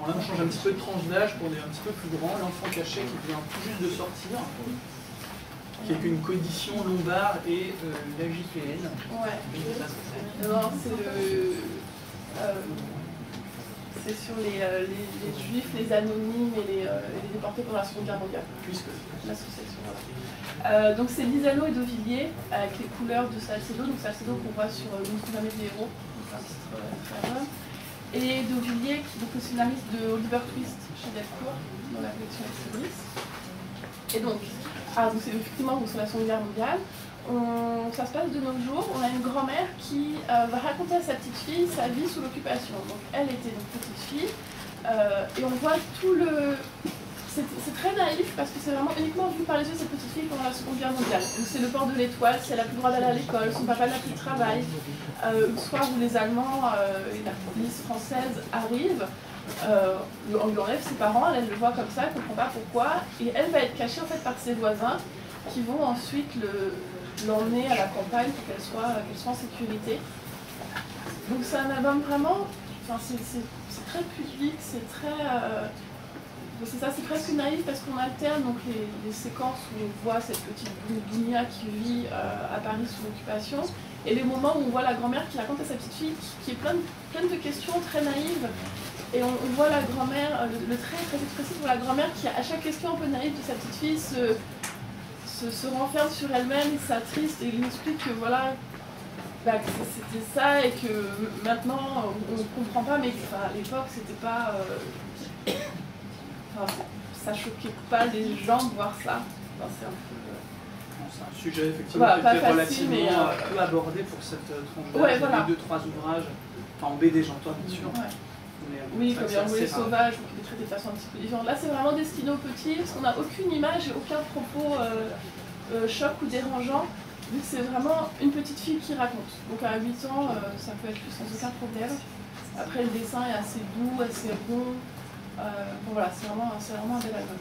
Alors là, on change un petit peu de tranche d'âge pour des un petit peu plus grands. L'enfant caché qui vient tout juste de sortir, qui est une condition lombar et l'AJPN. Ouais. Alors, c'est sur les juifs, les anonymes et les déportés pendant la Seconde Guerre mondiale. Puisque l'association. Voilà. Donc c'est Lisano et D'Auvilliers avec les couleurs de Salcedo, donc Salcedo qu'on voit sur Nous ne sommes jamais des héros, donc un titre très rare. Et D'Auvilliers, donc le scénariste de Oliver Twist chez Delcourt, dans la collection Extremis. Et donc c'est effectivement sur la Seconde Guerre mondiale. Ça se passe de nos jours, on a une grand-mère qui va raconter à sa petite fille sa vie sous l'occupation. Donc elle était une petite fille, et on voit tout le... C'est très naïf parce que c'est vraiment uniquement vu par les yeux de cette petite fille pendant la Seconde Guerre mondiale. Donc c'est le port de l'Étoile, si elle n'a plus le droit d'aller à l'école, son papa n'a plus de travail. Le soir où les Allemands et la police française arrivent, on lui enlève ses parents, elle le voit comme ça, elle ne comprend pas pourquoi, et elle va être cachée en fait par ses voisins qui vont ensuite l'emmener à la campagne pour qu'elle soit en sécurité. Donc c'est un album vraiment, enfin, c'est très public, c'est très... c'est ça, c'est presque naïf parce qu'on alterne donc les séquences où on voit cette petite Dounia qui vit à Paris sous l'occupation et les moments où on voit la grand-mère qui raconte à sa petite fille qui est pleine de questions très naïves et on voit la grand-mère, le trait très expressif pour la grand-mère qui à chaque question un peu naïve de sa petite fille se renferme sur elle-même, s'attriste et lui explique que voilà, que c'était ça et que maintenant on ne comprend pas mais à l'époque c'était pas... ça choquait pas les gens de voir ça. Enfin, c'est un peu... C'est un sujet effectivement qui était relativement peu abordé pour cette tranche d'âge. Ouais, voilà. Il y a 2-3 ouvrages, enfin en BD j'entends bien sûr. Ouais. Mais, oui, comme il y a Sauvage, ou qui est traité de façon un petit peu différente. Là c'est vraiment destiné aux petits, parce qu'on n'a aucune image et aucun propos choc ou dérangeant. Vu que c'est vraiment une petite fille qui raconte. Donc à 8 ans, ça peut être sans aucun problème. Après le dessin est assez doux, assez rond. Bon voilà, c'est vraiment un bel album.